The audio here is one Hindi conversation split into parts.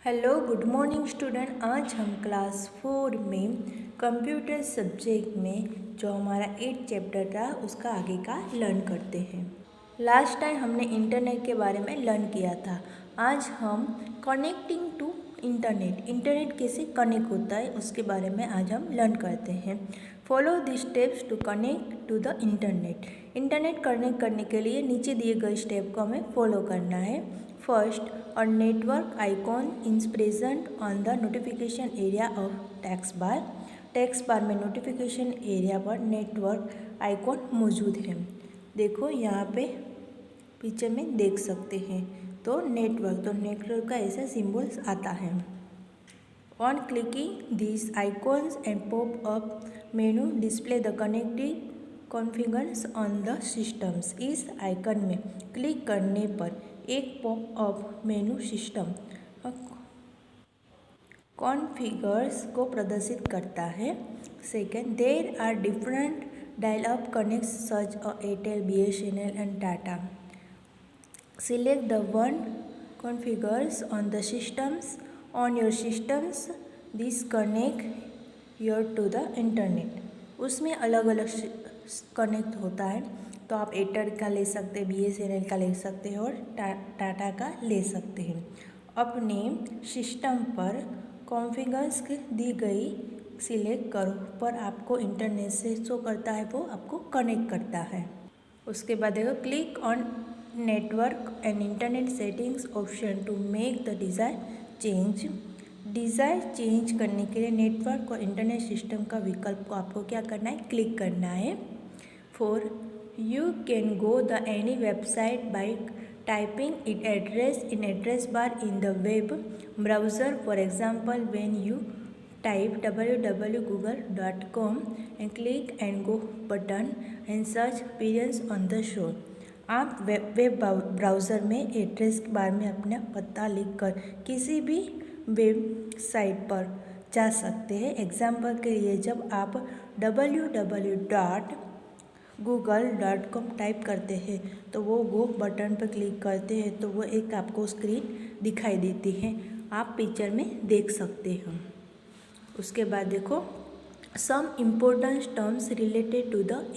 Hello good morning student. आज हम क्लास 4 में कंप्यूटर सब्जेक्ट में जो हमारा 8 चैप्टर था उसका आगे का लर्न करते हैं। लास्ट टाइम हमने इंटरनेट के बारे में लर्न किया था। आज हम कनेक्टिंग टू इंटरनेट कैसे कनेक्ट होता है उसके बारे में आज हम लर्न करते हैं। Follow the steps to connect to the internet connect करने के लिए नीचे दिए गए स्टेप को हमें फॉलो करना है। First, a network icon is present on the notification area of text bar। Text bar में नोटिफिकेशन एरिया पर नेटवर्क आइकॉन मौजूद है। देखो यहाँ पे पिक्चर में देख सकते हैं। तो नेटवर्क का ऐसा सिंबल्स आता है। On clicking this icons and pop up menu display the connective configures on the systems. इस आइकन में क्लिक करने पर एक pop up menu system configures को प्रदर्शित करता है। Second, there are different dial up connects such a Airtel, BSNL and Tata. Select the one configures on the systems on your systems this connect your to the internet. उसमें अलग अलग कनेक्ट होता है, तो आप एयरटेल का ले सकते हैं, BSNL का ले सकते हैं और टाटा का ले सकते हैं। अपने सिस्टम पर कॉन्फ़िगर्स दी गई सिलेक्ट करो पर आपको इंटरनेट से शो करता है, वो आपको कनेक्ट करता है। उसके बाद देखो, click on network and internet settings option to make the desire change करने के लिए नेटवर्क और इंटरनेट सिस्टम का विकल्प को आपको क्या करना है, क्लिक करना है। 4, you can go the any website by typing its address in address bar in the web browser. For example, when you type www.google.com and click and go button and search experience on the show। आप वेब ब्राउज़र में एड्रेस बार में अपना पता लिखकर किसी भी वेबसाइट पर जा सकते हैं। एग्जाम्पल के लिए जब आप www.google.com टाइप करते हैं तो वो गो बटन पर क्लिक करते हैं तो वो एक आपको स्क्रीन दिखाई देती है, आप पिक्चर में देख सकते हो। उसके बाद देखो, some important terms related to the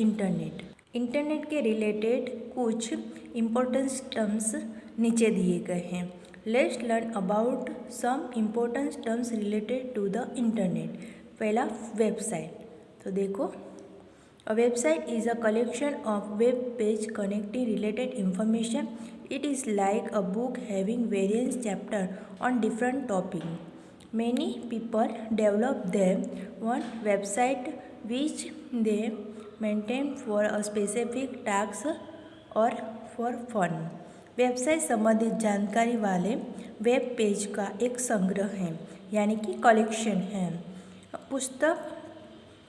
internet के रिलेटेड कुछ इम्पोर्टेंट टर्म्स नीचे दिए गए हैं। Let's learn about some important terms related to the internet. पहला, वेबसाइट। तो देखो, a website is a collection of web page connecting related information. It is like a book having various chapters on different topics. Many people develop their own website which they maintain for a specific task or for fun. Website संबंधित जानकारी वाले वेब पेज का एक संग्रह है, यानी कि कलेक्शन है। पुस्तक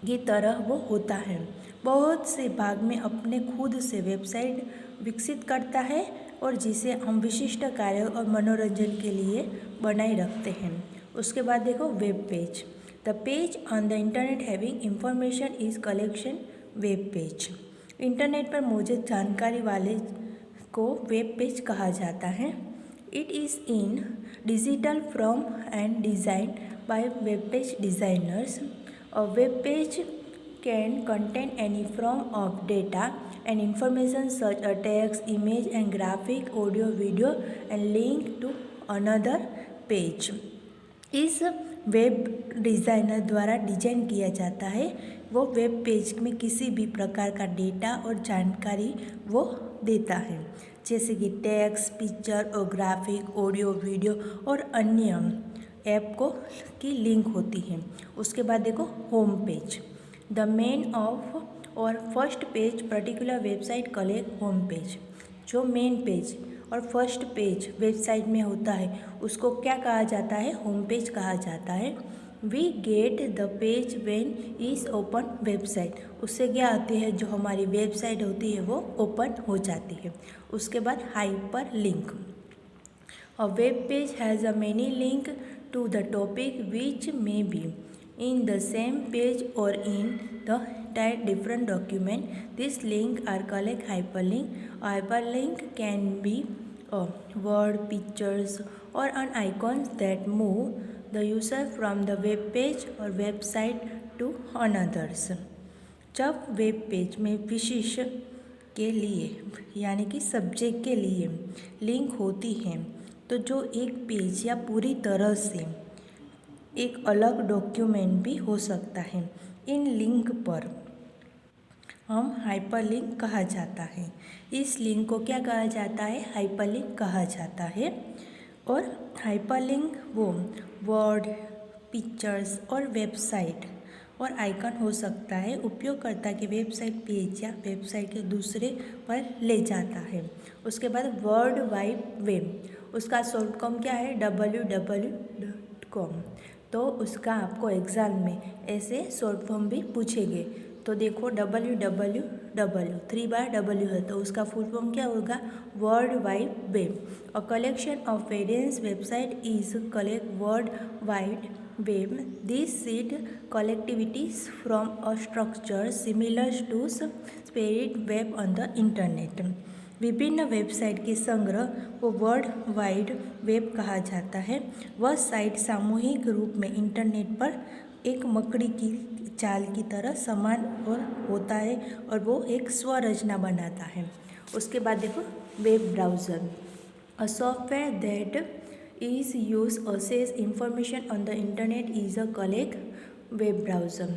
की तरह वो होता है। बहुत से भाग में अपने खुद से वेबसाइट विकसित करता है और जिसे हम विशिष्ट कार्यों और मनोरंजन के लिए बनाए रखते हैं। उसके बाद देखो, web page. The page on the internet having information is collection web page. Internet पर मौजूद जानकारी वाले को वेब पेज कहा जाता है। It is in digital form and design by web page designers. A web page can contain any form of data and information such as text, image and graphic, audio, video and link to another page। इस वेब डिज़ाइनर द्वारा डिजाइन किया जाता है, वो वेब पेज में किसी भी प्रकार का डेटा और जानकारी वो देता है, जैसे कि टेक्स्ट, पिक्चर और ग्राफिक, ऑडियो, वीडियो और अन्य ऐप को की लिंक होती है। उसके बाद देखो, home page. The main of और first page particular website collect home page. जो मेन पेज और फर्स्ट पेज वेबसाइट में होता है उसको क्या कहा जाता है, होम पेज कहा जाता है। We get the page when is open website. उससे क्या आती है, जो हमारी वेबसाइट होती है वो ओपन हो जाती है। उसके बाद hyper link. A web page has a many link to the topic which may be in the same page or in the different document. These links are called hyperlink. A hyperlink can be a word, pictures or an icons that move the user from the web page or website to another's। जब वेब पेज में विशेष के लिए यानी कि सब्जेक्ट के लिए लिंक होती है तो जो एक पेज या पूरी तरह से एक अलग डॉक्यूमेंट भी हो सकता है, इन लिंक पर हम हाइपरलिंक कहा जाता है। इस लिंक को क्या कहा जाता है? हाइपरलिंक कहा जाता है। और हाइपरलिंक वो वर्ड, पिक्चर्स और वेबसाइट और आइकन हो सकता है उपयोगकर्ता के वेबसाइट पेज या वेबसाइट के दूसरे पर ले जाता है। उसके बाद वर्ल्ड वाइड वेब, उसका शॉर्ट फॉर्म क्या है? www.com। तो उसका आपको एग्ज़ाम में ऐसे शॉर्ट फॉर्म भी पूछेंगे। तो देखो www 3 बार W है तो उसका फुल फॉर्म क्या होगा? World wide web. A collection of various website is collect world wide web. This seat collectivities from a structure similar to separate web on the internet. विभिन्न वेबसाइट के संग्रह को वर्ल्ड वाइड वेब कहा जाता है। वह साइट सामूहिक रूप में इंटरनेट पर एक मकड़ी की जाल की तरह समान और होता है और वो एक स्वरचना बनाता है। उसके बाद देखो web browser, a software that is use assess information on the internet is a collect web browser.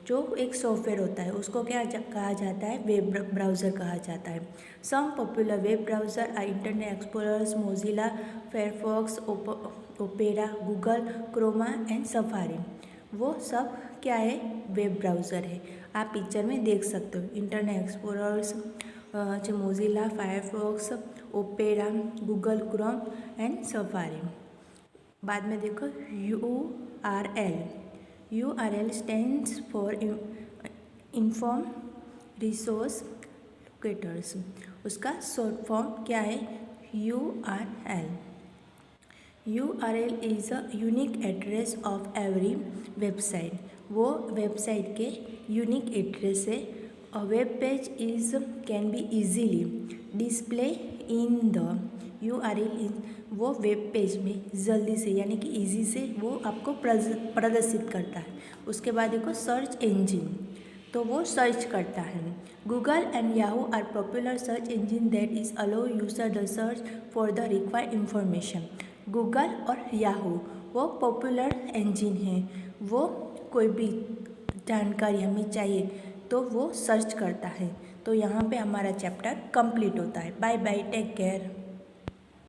जो एक सॉफ्टवेयर होता है उसको क्या कहा जाता है? वेब ब्राउज़र कहा जाता है। Some popular web browser are Internet Explorer, Mozilla, Firefox, Opera, Google Chrome and Safari. वो सब क्या है? वेब ब्राउज़र है। आप पिक्चर में देख सकते हो internet explorers, Mozilla, Firefox, Opera, Google Chrome and safari. बाद में देखो URL stands for inform resource locators. उसका शॉर्ट फॉर्म क्या है? URL is a unique address of every website. वो वेबसाइट के यूनिक एड्रेस है। A web page is can be easily display in the URL। वो वेब पेज में जल्दी से यानी कि इजी से वो आपको प्रदर्शित करता है। उसके बाद देखो सर्च इंजिन, तो वो सर्च करता है। Google and Yahoo are popular search engine that is allow user the search for the required information. Google और याहू वो पॉपुलर इंजिन है, वो कोई भी जानकारी हमें चाहिए तो वो सर्च करता है। तो यहाँ पे हमारा चैप्टर कंप्लीट होता है। Bye bye, take care.